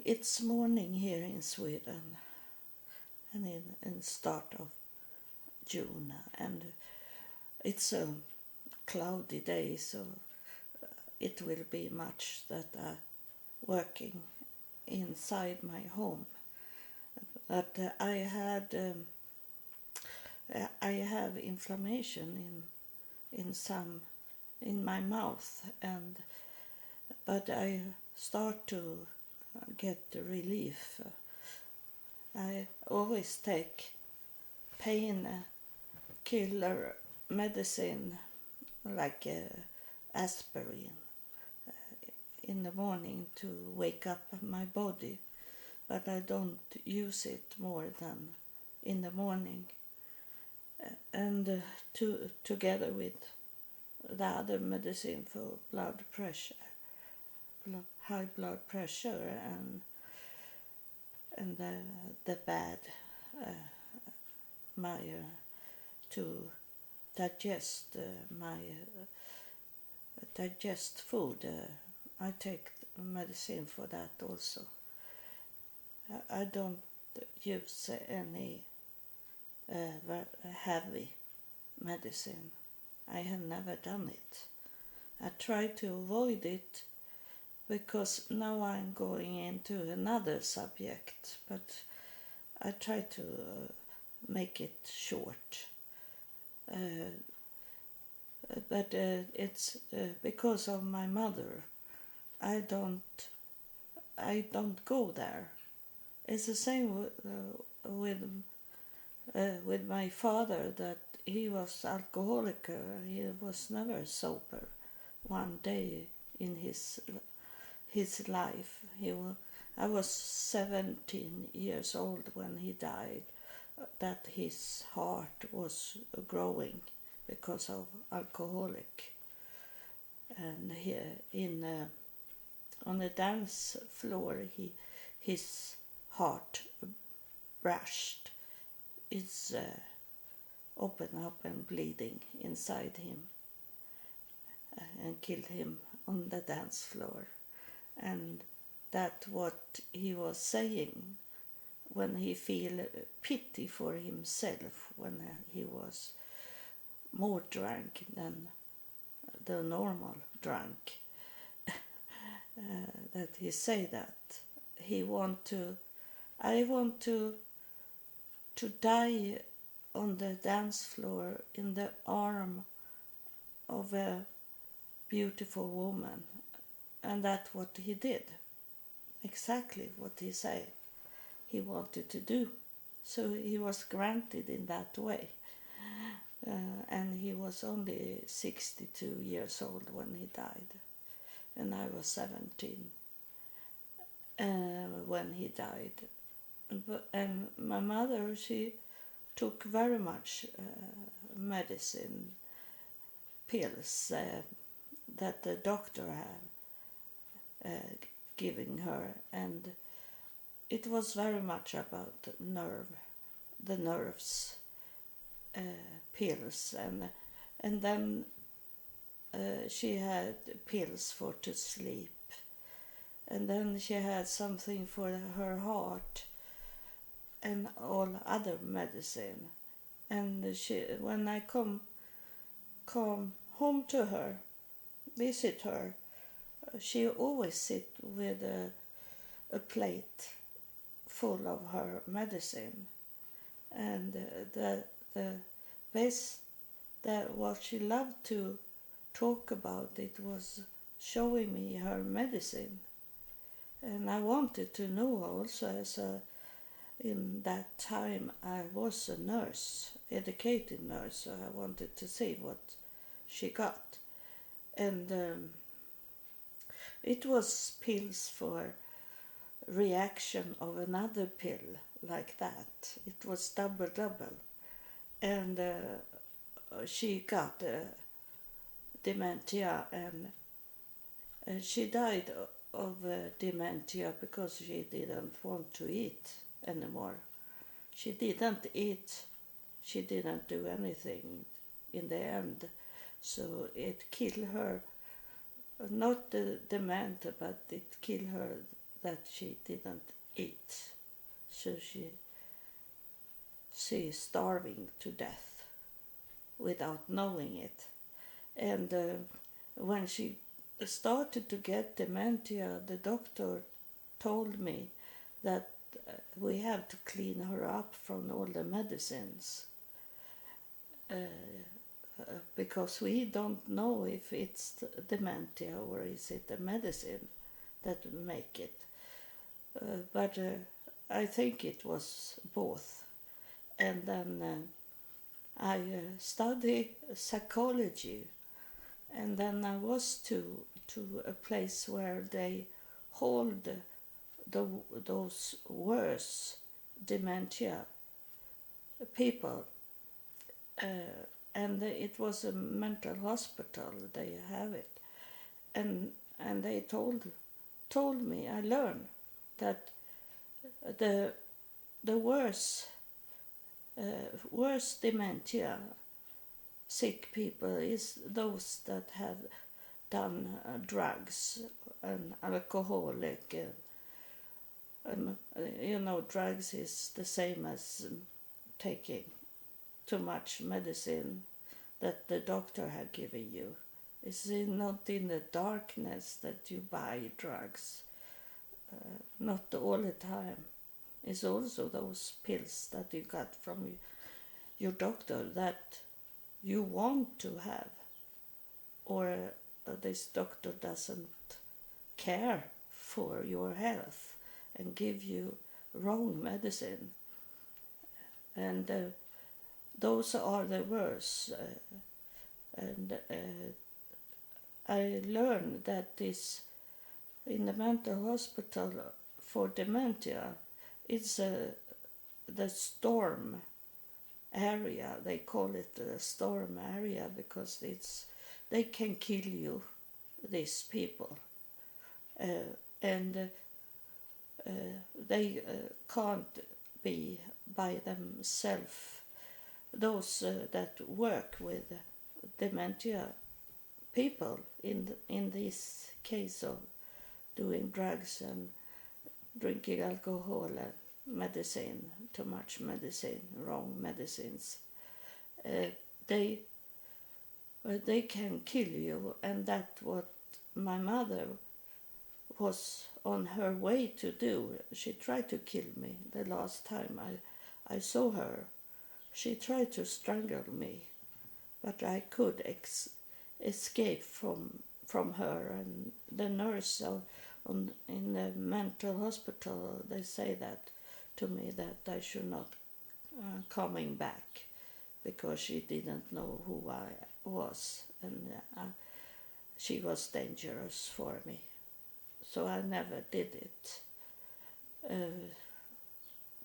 It's morning here in Sweden, and in start of June, and it's a cloudy day, so it will be much that I'm working inside my home. But I have inflammation in my mouth, but I start to get relief. I always take pain killer medicine like aspirin in the morning to wake up my body, but I don't use it more than in the morning. And together with the other medicine for blood pressure, high blood pressure, and the bad my to digest my digest food. I take medicine for that also. I don't use any heavy medicine. I have never done it. I try to avoid it because now I'm going into another subject, but I try to make it short. But it's because of my mother. I don't go there. It's the same with my father, that he was alcoholic. He was never sober one day in his life. I was 17 years old when he died. That his heart was growing because of alcoholic, and on the dance floor his heart burst. It's open up and bleeding inside him, and killed him on the dance floor. And that's what he was saying when he feel pity for himself, when he was more drunk than the normal drunk. That he say that I want to die on the dance floor in the arm of a beautiful woman. And that's what he did. Exactly what he said he wanted to do. So he was granted in that way. And he was only 62 years old when he died. And I was 17 when he died. And my mother, she took very much medicine, pills that the doctor had giving her, and it was very much about the nerves, pills, and then she had pills for to sleep, and then she had something for her heart, and all other medicine. And when I come home to her, visit her, she always sit with a plate full of her medicine, and the best that what she loved to talk about it was showing me her medicine. And I wanted to know also, in that time I was a nurse, educated nurse, so I wanted to see what she got. And it was pills for reaction of another pill like that. It was double. And she got dementia, and she died of dementia because she didn't want to eat anymore. She didn't eat, she didn't do anything in the end. So it killed her, not the dementia, but it killed her that she didn't eat. So she's starving to death without knowing it. And when she started to get dementia, the doctor told me that we have to clean her up from all the medicines. Because we don't know if it's dementia or is it the medicine that make it. But I think it was both. And then I studied psychology, and then I was to a place where they hold those worse dementia people. And it was a mental hospital, they have it. And they told me, I learned that the worse dementia sick people is those that have done drugs and alcoholic. Drugs is the same as taking too much medicine that the doctor had given you. It's not in the darkness that you buy drugs. Not all the time. It's also those pills that you got from your doctor that you want to have, or this doctor doesn't care for your health and give you wrong medicine. And those are the worst. I learned that this in the mental hospital for dementia, it's the storm area. They call it the storm area because they can kill you, these people, and they can't be by themselves. Those that work with dementia people in this case of doing drugs and drinking alcohol and medicine, too much medicine, wrong medicines, they can kill you. And that's what my mother was on her way to do. She tried to kill me the last time I saw her. She tried to strangle me, but I could escape from her. And the nurse in the mental hospital, they say that to me, that I should not coming back because she didn't know who I was, and she was dangerous for me. So I never did it.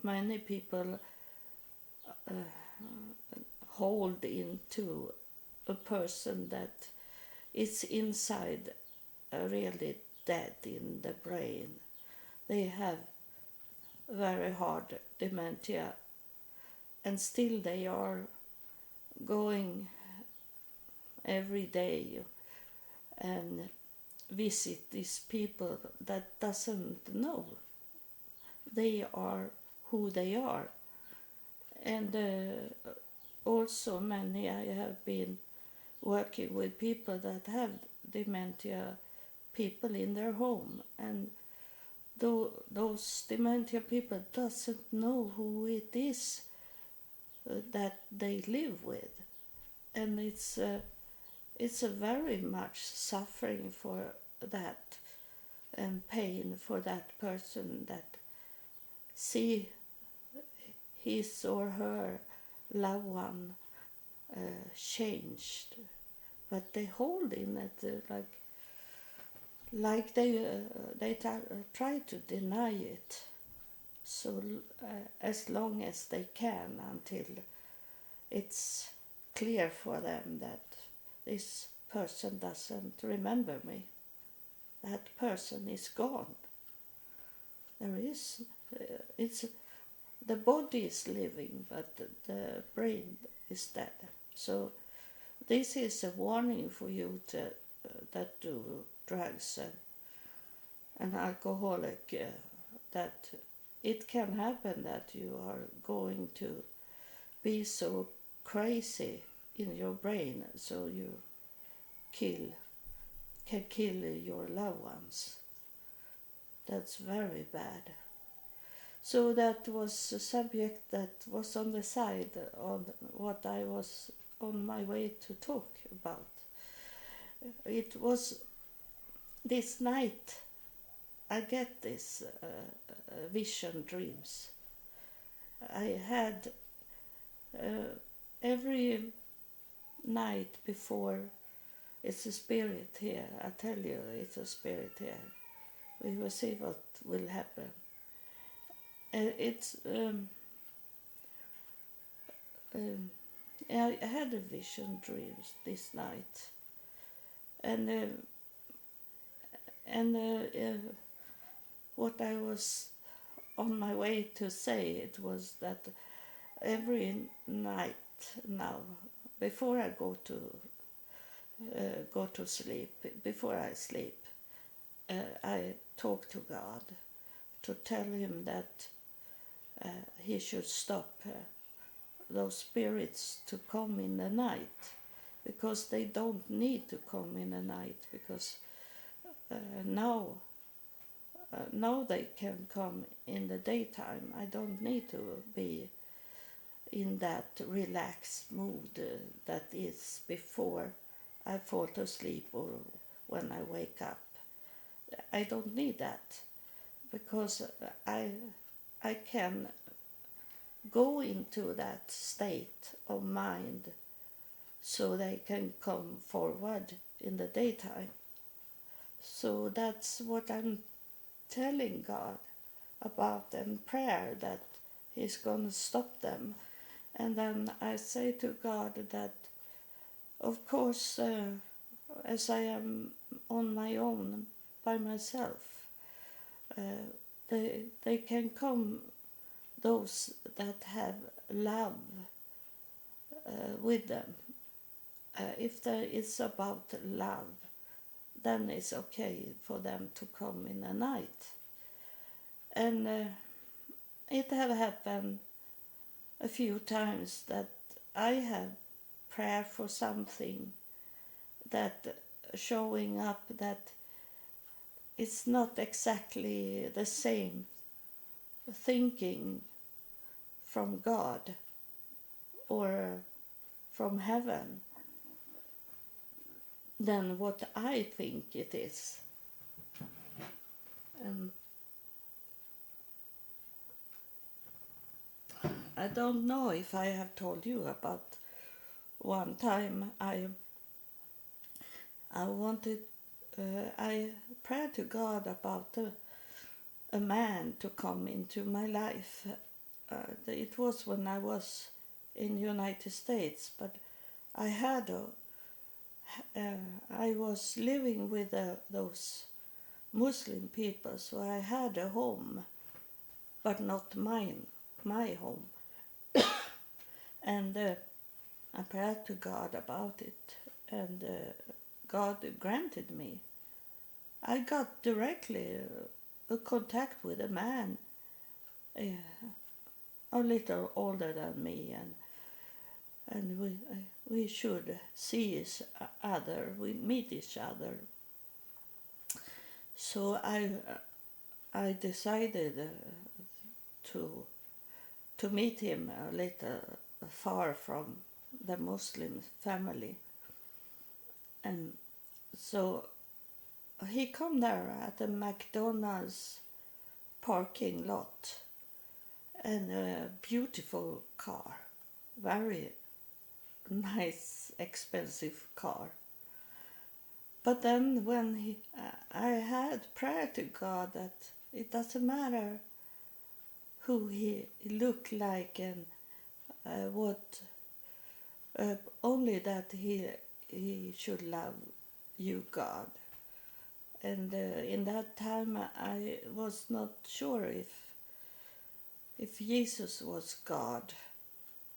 Many people hold into a person that is inside really dead in the brain. They have very hard dementia, and still they are going every day and visit these people that doesn't know they are who they are. And also many, I have been working with people that have dementia people in their home, and those dementia people doesn't know who it is that they live with, and it's a very much suffering for that and pain for that person that see his or her loved one changed, but they hold in it like they try to deny it, so as long as they can, until it's clear for them that this person doesn't remember me. That person is gone. There is, it's the body is living, but the brain is dead. So this is a warning for you that do drugs an alcoholic, that it can happen that you are going to be so crazy in your brain so you can kill your loved ones. That's very bad. So that was a subject that was on the side on what I was on my way to talk about. It was this night I get this vision dreams. I had every night before. It's a spirit here. I tell you, it's a spirit here. We will see what will happen. I had a vision dreams this night, and what I was on my way to say it was that every night now, before I go to sleep, before I sleep, I talk to God to tell him that he should stop those spirits to come in the night, because they don't need to come in the night, because now they can come in the daytime. I don't need to be in that relaxed mood that is before I fall to sleep or when I wake up. I don't need that, because I can go into that state of mind so they can come forward in the daytime. So that's what I'm telling God about in prayer, that he's going to stop them. And then I say to God that, of course, as I am on my own by myself, they can come, those that have love with them. If it's about love, then it's okay for them to come in the night. And it have happened a few times that I have prayer for something that showing up that it's not exactly the same thinking from God or from heaven than what I think it is. I don't know if I have told you about one time I prayed to God about a man to come into my life. It was when I was in United States, but I was living with those Muslim people, so I had a home, but not my home. And I prayed to God about it, and God granted me. I got directly a contact with a man a little older than me, and we should see each other, we meet each other. So I decided to meet him a little far from the Muslim family, and so he come there at the McDonald's parking lot, and a beautiful car, very nice, expensive car. But then when I had prayer to God that it doesn't matter who he looked like and what, only that he should love you, God. And in that time I was not sure if Jesus was God.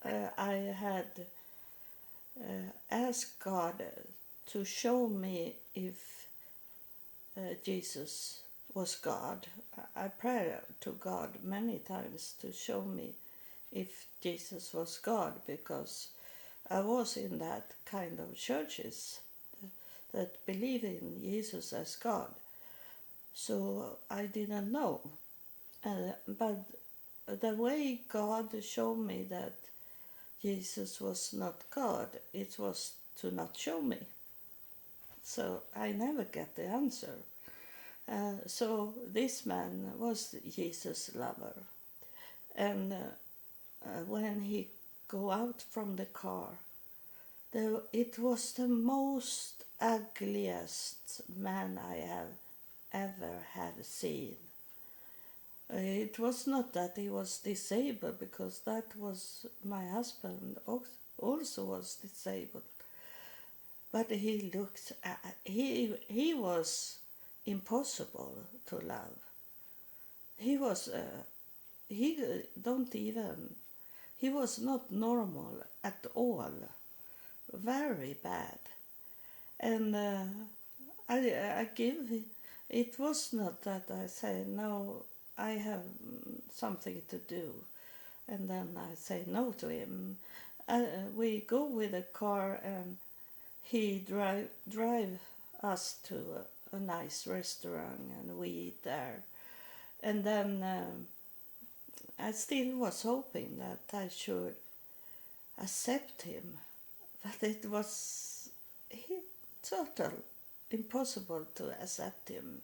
I had asked God to show me if Jesus was God. I prayed to God many times to show me if Jesus was God, because I was in that kind of churches that believe in Jesus as God. So I didn't know. But the way God showed me that Jesus was not God, it was to not show me. So I never get the answer. So this man was Jesus' lover. And when he go out from the car, it was the most ugliest man I have ever have seen. It was not that he was disabled, because that was my husband also was disabled. But he looked, he was impossible to love. He was, he was not normal at all. Very bad. And I give, it was not that I say, no, I have something to do, and then I say no to him. We go with a car, and he drive us to a nice restaurant, and we eat there. And then I still was hoping that I should accept him, but it was total impossible to accept him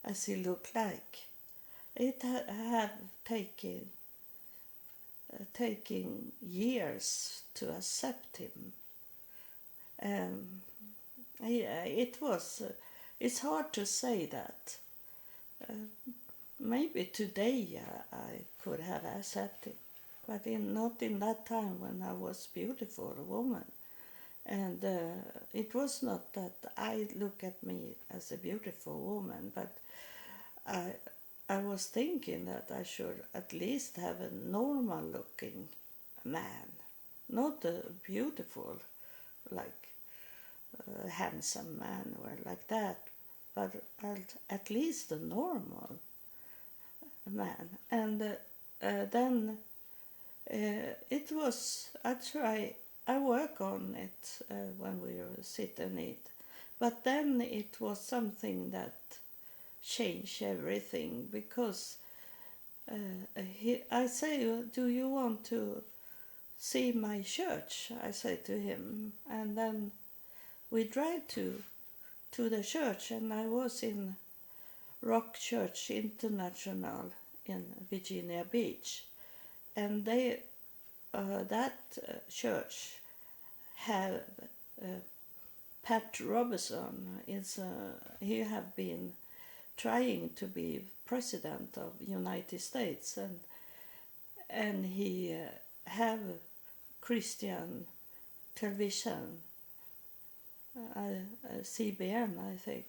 as he looked like. It had taken years to accept him. It's hard to say that. Maybe today I could have accepted, but not in that time when I was beautiful woman. And it was not that I look at me as a beautiful woman, but I was thinking that I should at least have a normal looking man, not a beautiful, like a handsome man or like that, but at least a normal man. And then it was, I work on it when we sit and eat, but then it was something that changed everything, because I say, do you want to see my church? I say to him, and then we drive to the church, and I was in Rock Church International in Virginia Beach, and they that church have Pat Robertson he have been trying to be president of United States, and he have Christian television, CBN I think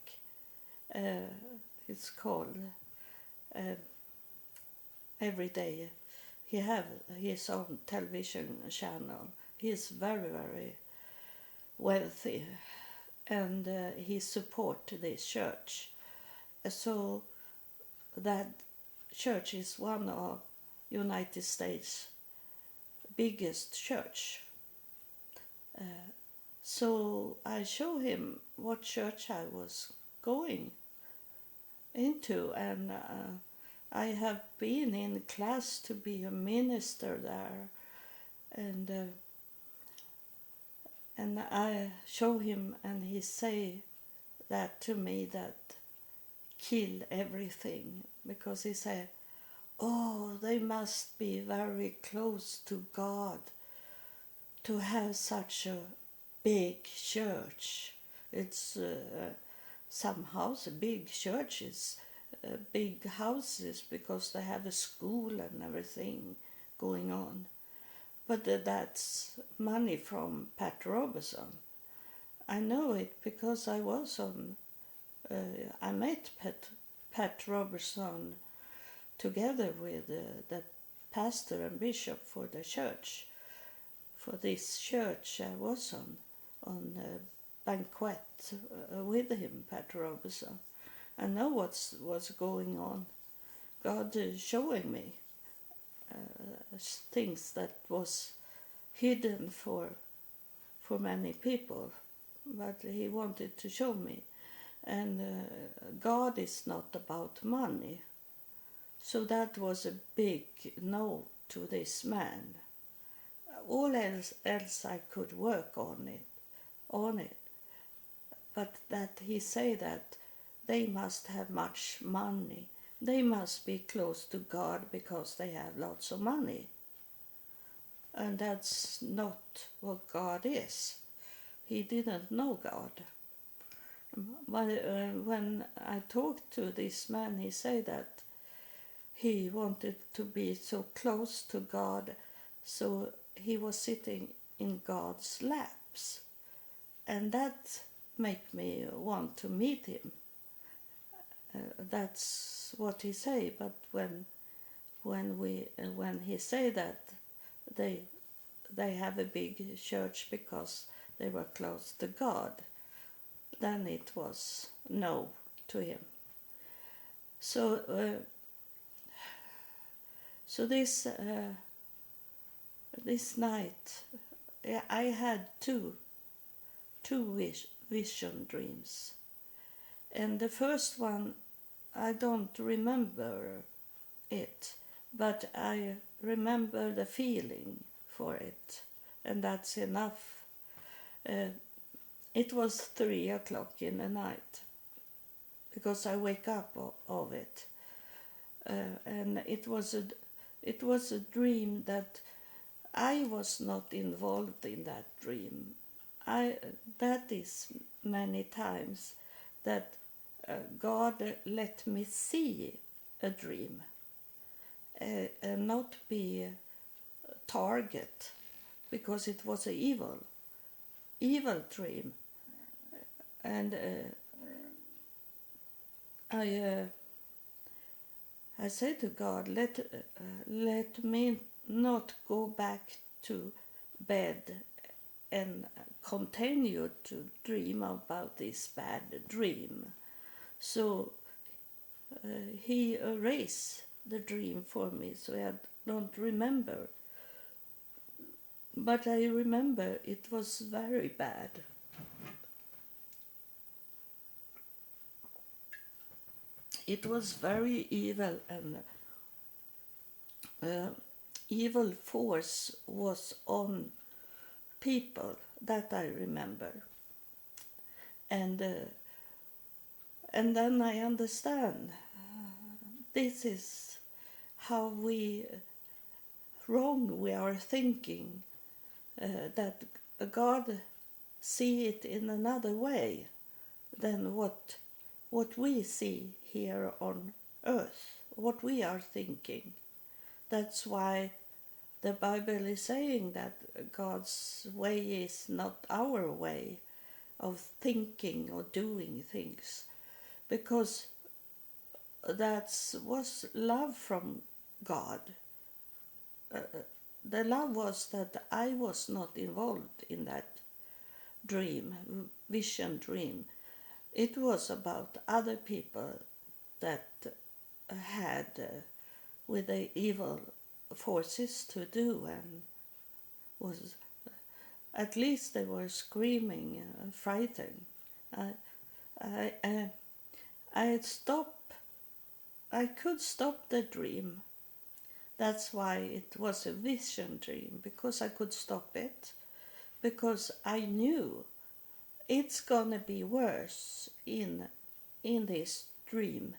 it's called, every day. He have his own television channel. He is very, very wealthy, and he support this church. So that church is one of United States' biggest church. So I show him what church I was going into, and I have been in class to be a minister there, and I show him, and he say that to me, that kill everything, because he said, oh, they must be very close to God to have such a big church. It's some house, big churches, big houses, because they have a school and everything going on. But that's money from Pat Robertson. I know it because I was on. I met Pat Robertson together with the pastor and bishop for the church. For this church, I was on a banquet with him, Pat Robertson, I know what's going on. God is showing me things that was hidden for many people, but he wanted to show me. And God is not about money. So that was a big no to this man. All else I could work on it. But that he say that they must have much money. They must be close to God because they have lots of money. And that's not what God is. He didn't know God. But when I talked to this man, he said that he wanted to be so close to God, so he was sitting in God's laps. And that made me want to meet him. That's what he say. But when he say that they have a big church because they were close to God, then it was no to him. So this night I had two vision dreams, and the first one I don't remember it, but I remember the feeling for it, and that's enough. It was 3 o'clock in the night, because I wake up of it, and it was a dream that I was not involved in that dream. That is many times that God let me see a dream and not be a target, because it was an evil dream. And I say to God, let me not go back to bed and continue to dream about this bad dream. So he erased the dream for me, so I don't remember. But I remember it was very bad. It was very evil, and evil force was on people, that I remember. And then I understand this is how wrong we are thinking, that God see it in another way than what we see here on earth, what we are thinking. That's why the Bible is saying that God's way is not our way of thinking or doing things, because that was love from God. The love was that I was not involved in that vision dream. It was about other people that had with the evil forces to do, and was, at least they were screaming, frightened. I could stop the dream. That's why it was a vision dream, because I could stop it, because I knew it's gonna be worse in this dream.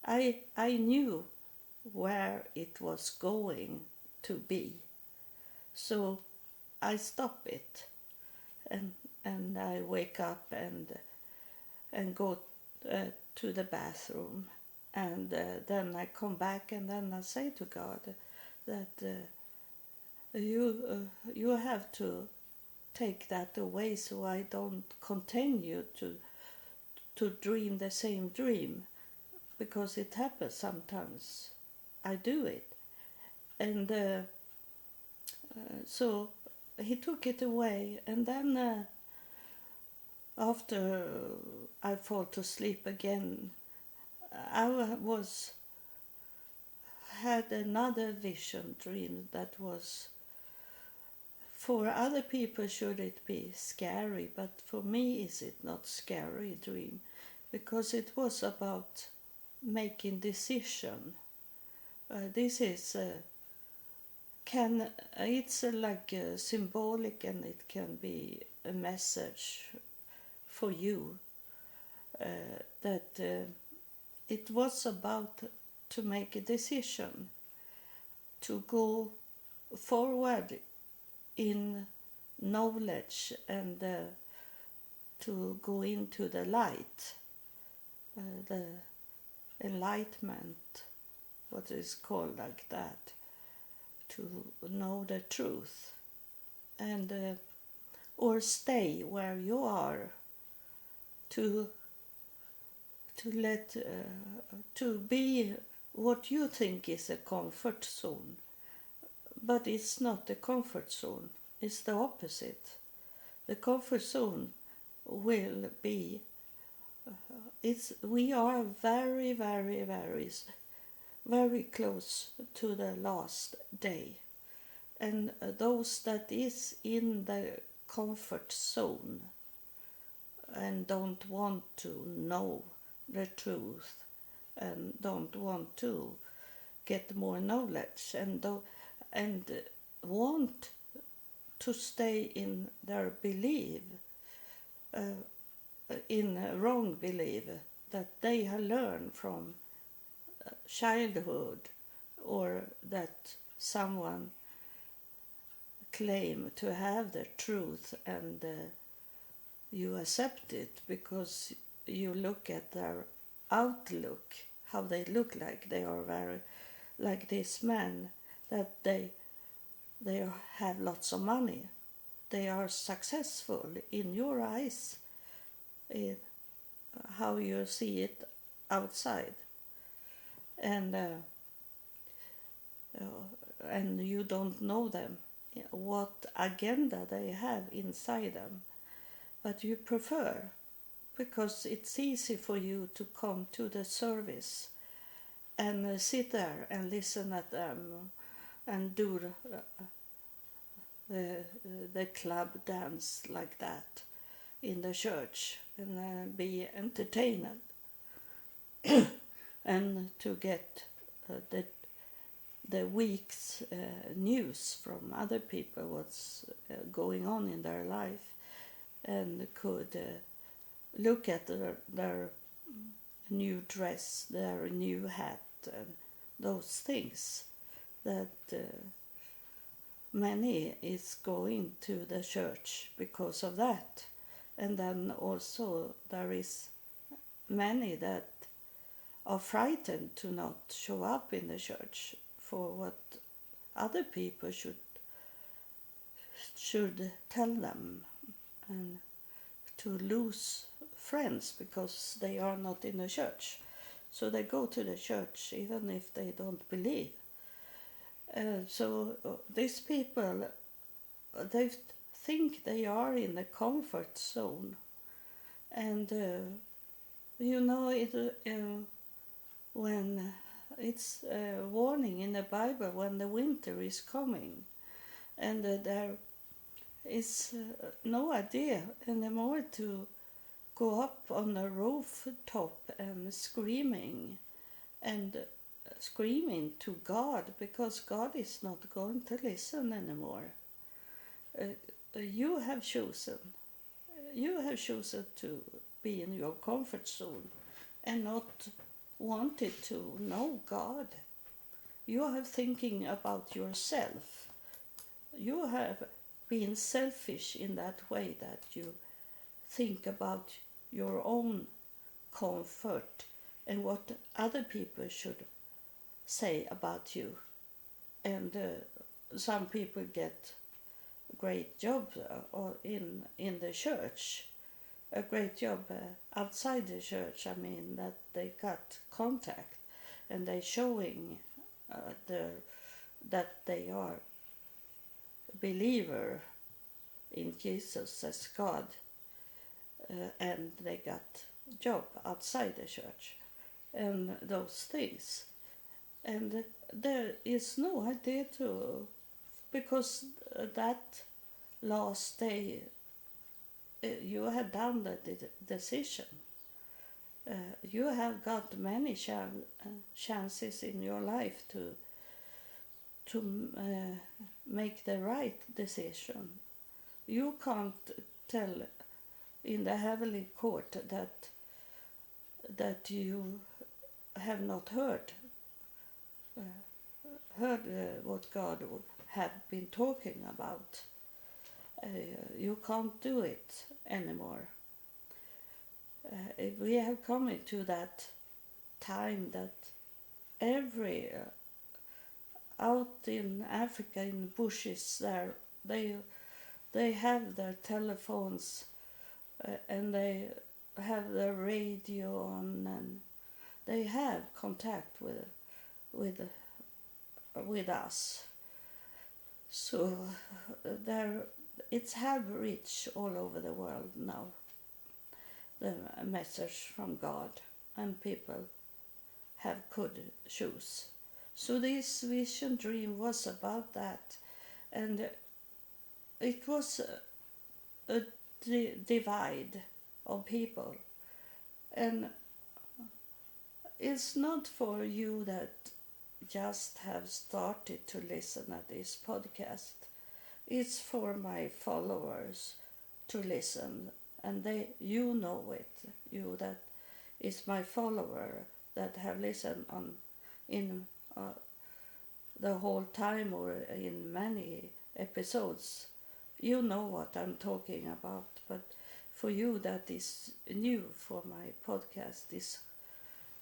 I knew where it was going to be, so I stop it, and I wake up and go to the bathroom, and then I come back, and then I say to God that you have to take that away, so I don't continue to dream the same dream, because it happens sometimes. I do it, and so he took it away, and then after I fall to sleep again, I had another vision dream that was, for other people should it be scary, but for me is it not scary dream, because it was about making decision. This is it's like symbolic, and it can be a message for you, that it was about to make a decision to go forward in knowledge, and to go into the light, the enlightenment, what is called like that, to know the truth, and or stay where you are, to let to be what you think is a comfort zone, but it's not a comfort zone. It's the opposite. The comfort zone will be. We are very, very, very, very close to the last day, and those that is in the comfort zone and don't want to know the truth, and don't want to get more knowledge, and want to stay in their belief, in a wrong belief that they have learned from childhood, or that someone claim to have the truth, and you accept it because you look at their outlook, how they look like. They are very like this man, that they have lots of money. They are successful in your eyes, in how you see it outside, and you don't know them, what agenda they have inside them, but you prefer, because it's easy for you to come to the service and sit there and listen at them and do the club dance like that in the church, and be entertained, and to get the week's news from other people, what's going on in their life, and could look at their new dress, their new hat, and those things, that many is going to the church because of that. And then also there is many that are frightened to not show up in the church for what other people should tell them, and to lose friends because they are not in the church. So they go to the church even if they don't believe. So these people, they think they are in the comfort zone, and when it's a warning in the Bible when the winter is coming, and there is no idea anymore to go up on a rooftop and screaming to God, because God is not going to listen anymore. You have chosen to be in your comfort zone and not wanted to know God. You have thinking about yourself. You have been selfish in that way, that you think about your own comfort and what other people should say about you. And some people get a great job in the church, a great job outside the church. I mean, that they got contact and they showing that they are believer in Jesus as God. and they got job outside the church and those things. And there is no idea to, because that last day you have done the decision. You have got many chances in your life to make the right decision. You can't tell in the heavenly court that you have not heard what God have been talking about. You can't do it anymore. We have come into that time that every out in Africa in bushes there they have their telephones and they have their radio on, and they have contact with us. So it's have reached all over the world now, the message from God, and people could choose. So this vision dream was about that, and it was a divide of people, and it's not for you that just have started to listen at this podcast. It's for my followers to listen, and you know it, you that is my follower that have listened in the whole time or in many episodes. You know what I'm talking about, but for you that is new for my podcast, is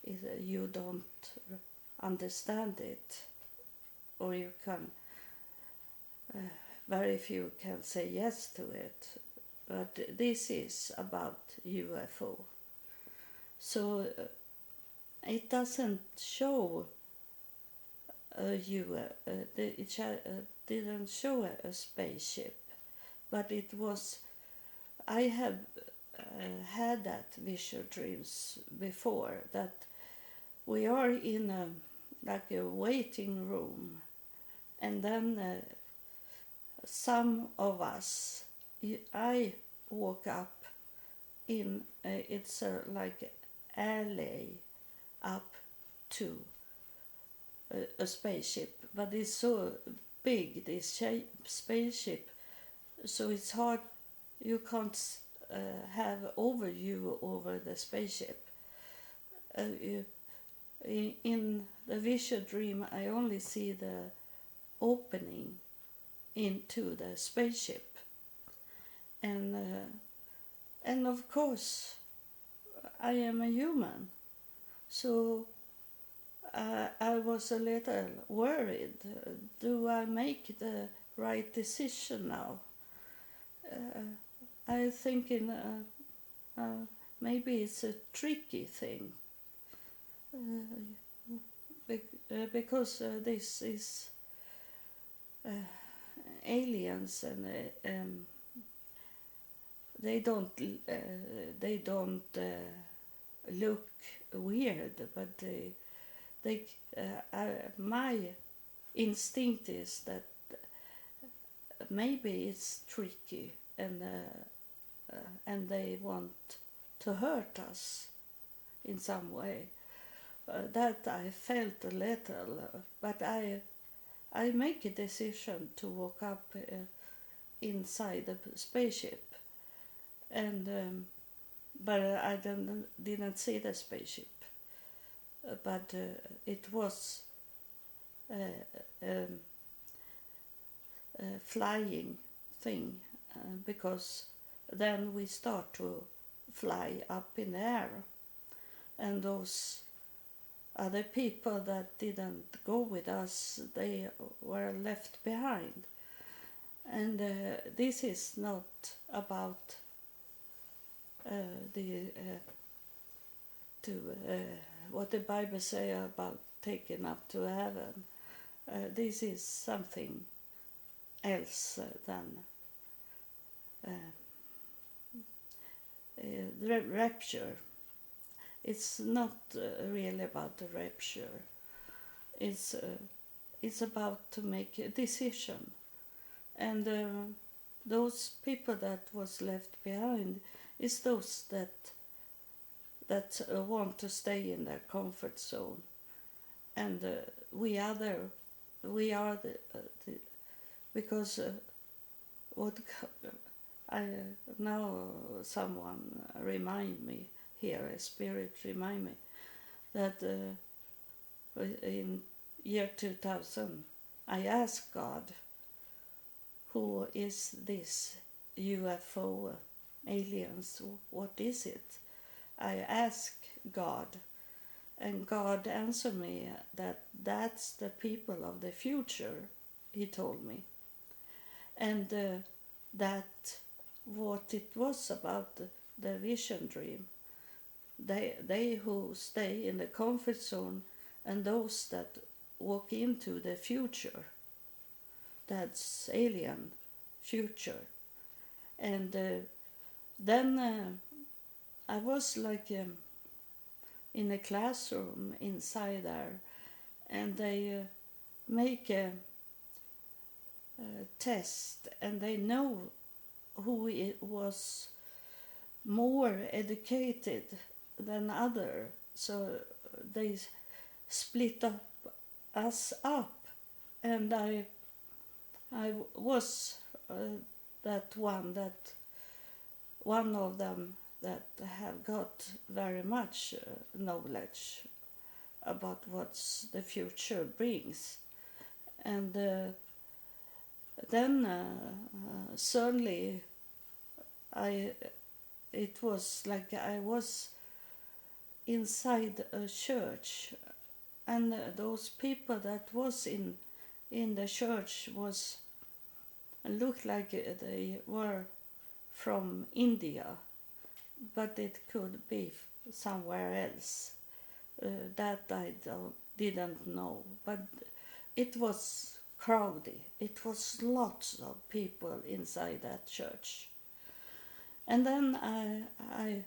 you don't understand it, or you can very few can say yes to it, but this is about UFO. So it doesn't show it didn't show a spaceship, but it was. I have had that visual dreams before, that we are in a waiting room, and then some of us, I walk up in it's like alley up to a spaceship, but it's so big, this spaceship, so it's hard, you can't have overview over the spaceship. In the vision dream I only see the opening into the spaceship, and of course I am a human, so I was a little worried. Do I make the right decision now? I'm thinking maybe it's a tricky thing, because this is aliens, and they don't look weird, but my instinct is that maybe it's tricky, and they want to hurt us in some way. That I felt a little, but I make a decision to walk up inside the spaceship, and but I didn't see the spaceship, but it was a flying thing, because then we start to fly up in the air, and those other people that didn't go with us, they were left behind. And this is not about what the Bible say about taking up to heaven. This is something else than the rapture. It's not really about the rapture. It's about to make a decision, and those people that was left behind is those that want to stay in their comfort zone, and we are the because what I now someone remind me here, a spirit remind me that in year 2000 I asked God, who is this UFO, aliens, what is it? I asked God, and God answered me that that's the people of the future, he told me. And that what it was about the vision dream, they who stay in the comfort zone and those that walk into the future, that's alien future. And then I was like in a classroom inside there, and they make a test, and they know who it was more educated than other, so they split us up, and I was that one of them that have got very much knowledge about what the future brings. And then suddenly it was like I was inside a church, and those people that was in the church was looked like they were from India, but it could be somewhere else. That I didn't know, but it was crowded. It was lots of people inside that church. And then I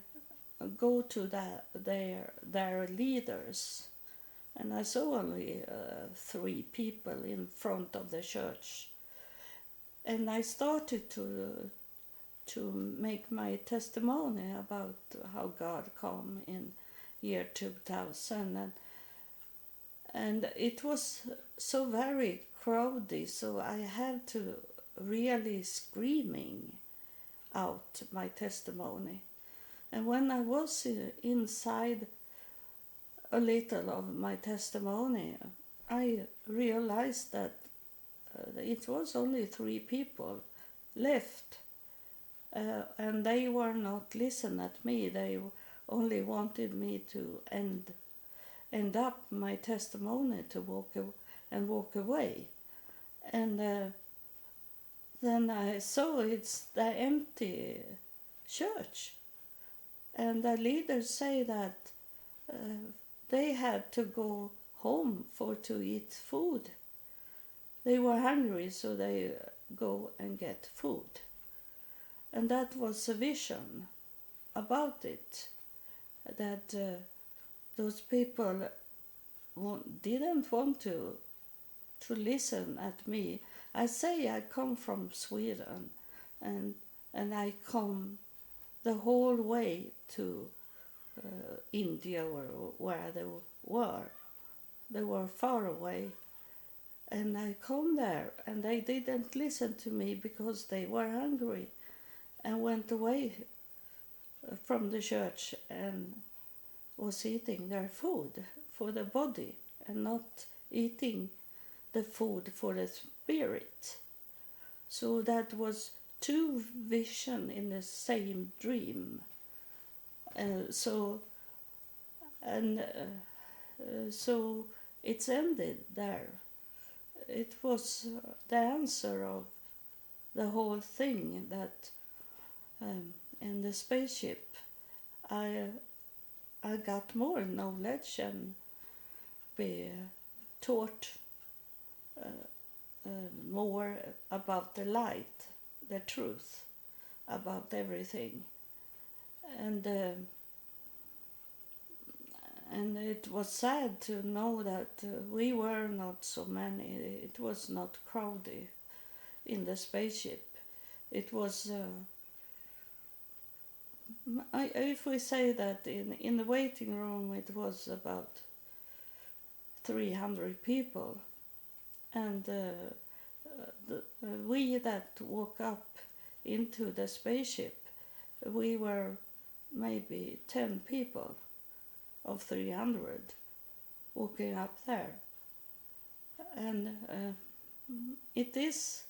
go to their leaders, and I saw only 3 people in front of the church. And I started to make my testimony about how God come in year 2000, and it was so very crowded, so I had to really screaming out my testimony. And when I was inside a little of my testimony, I realized that it was only 3 people left, and they were not listening at me. They only wanted me to end up my testimony, to walk away. And then I saw it's the empty church, and the leaders say that they had to go home to eat food. They were hungry, so they go and get food. And that was a vision about it, that those people didn't want to listen at me. I say I come from Sweden, and I come the whole way to India, or where they were. They were far away. And I come there, and they didn't listen to me because they were hungry, and went away from the church and was eating their food for the body and not eating the food for the spirit. So that was 2 visions in the same dream. So it's ended there. It was the answer of the whole thing, that in the spaceship I got more knowledge and be taught more about the light, the truth, about everything. and and it was sad to know that we were not so many. It was not crowded in the spaceship. It was, if we say that in the waiting room it was about 300 people, and we that woke up into the spaceship, we were maybe 10 people of 300 walking up there. And it is,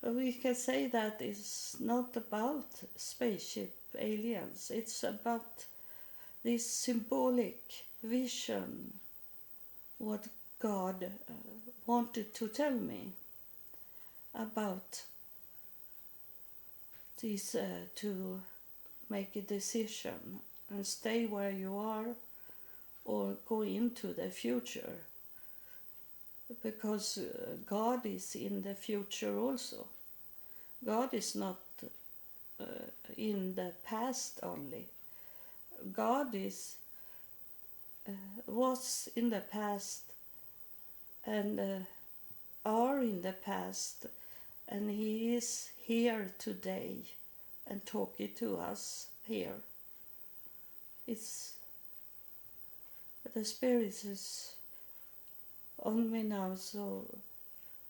we can say that it's not about spaceship aliens, it's about this symbolic vision, what God wanted to tell me about this, to make a decision and stay where you are or go into the future, because God is in the future also. God is not in the past only. God is was in the past and are in the past, and He is here today and talking to us here. It's the Spirit is on me now, so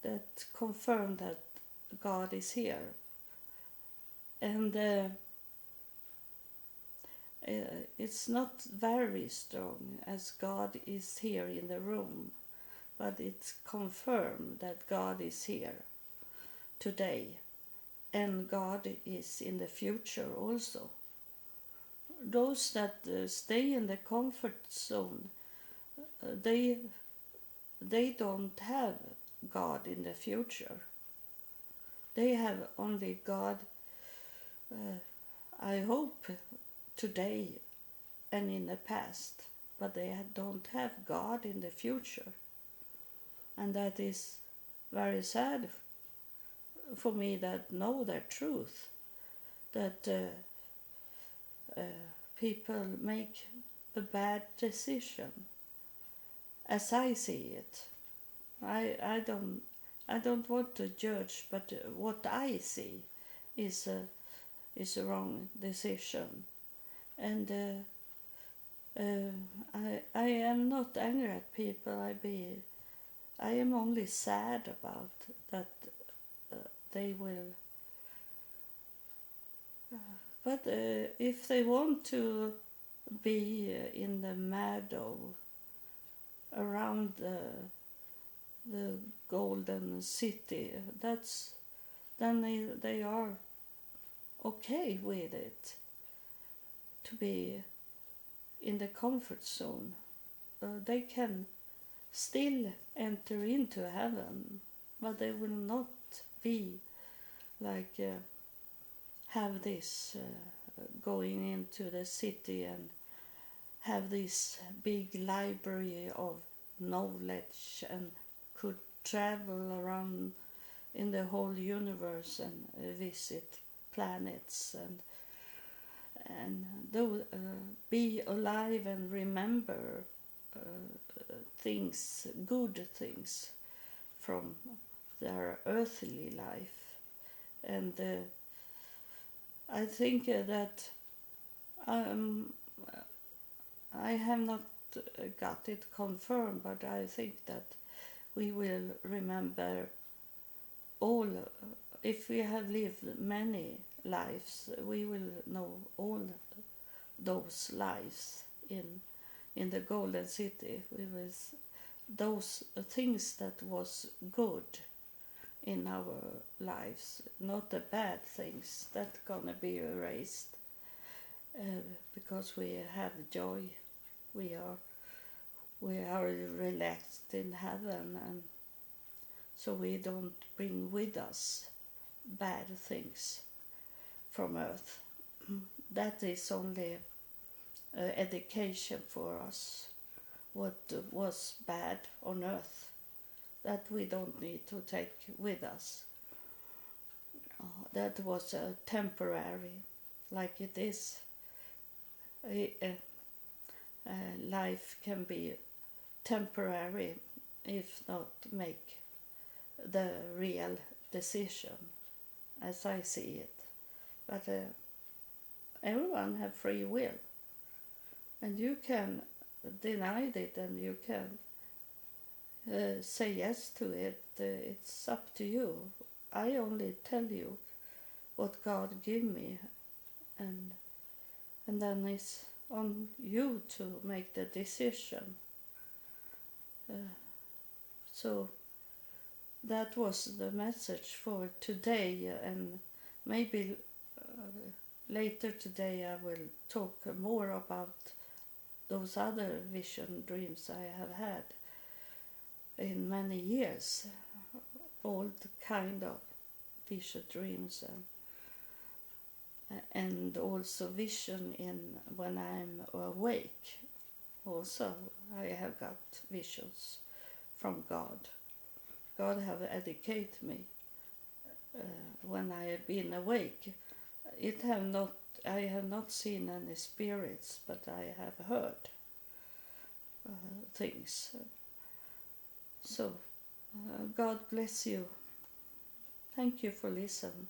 that confirm that God is here. And it's not very strong as God is here in the room, but it's confirmed that God is here today, and God is in the future also. Those that stay in the comfort zone, they don't have God in the future. They have only God, I hope, today and in the past, but they don't have God in the future. And that is very sad for me, that know the truth, that people make a bad decision as I see it. I don't want to judge, but what I see is a wrong decision, and I am not angry at people. I am only sad about that they will. But if they want to be in the meadow around the golden city, then they are okay with it, to be in the comfort zone. They can still enter into heaven, but they will not be like have this going into the city and have this big library of knowledge and could travel around in the whole universe and visit planets and be alive and remember things, good things from their earthly life. And I think that I have not got it confirmed, but I think that we will remember all. If we have lived many lives, we will know all those lives in the golden city. We will those things that was good in our lives, not the bad things that gonna be erased, because we have joy. We are relaxed in heaven, and so we don't bring with us bad things from earth. That is only education for us, what was bad on earth, that we don't need to take with us. That was temporary. like it is. Life can be temporary if not make the real decision, as I see it. But everyone have free will, and you can deny it, and you can say yes to it. It's up to you. I only tell you what God give me, and then it's on you to make the decision. So that was the message for today, and maybe later today I will talk more about those other vision dreams I have had in many years, all the kind of vision dreams, and also vision in when I'm awake. Also, I have got visions from God. God have educated me when I have been awake. I have not seen any spirits, but I have heard things. So, God bless you. Thank you for listening.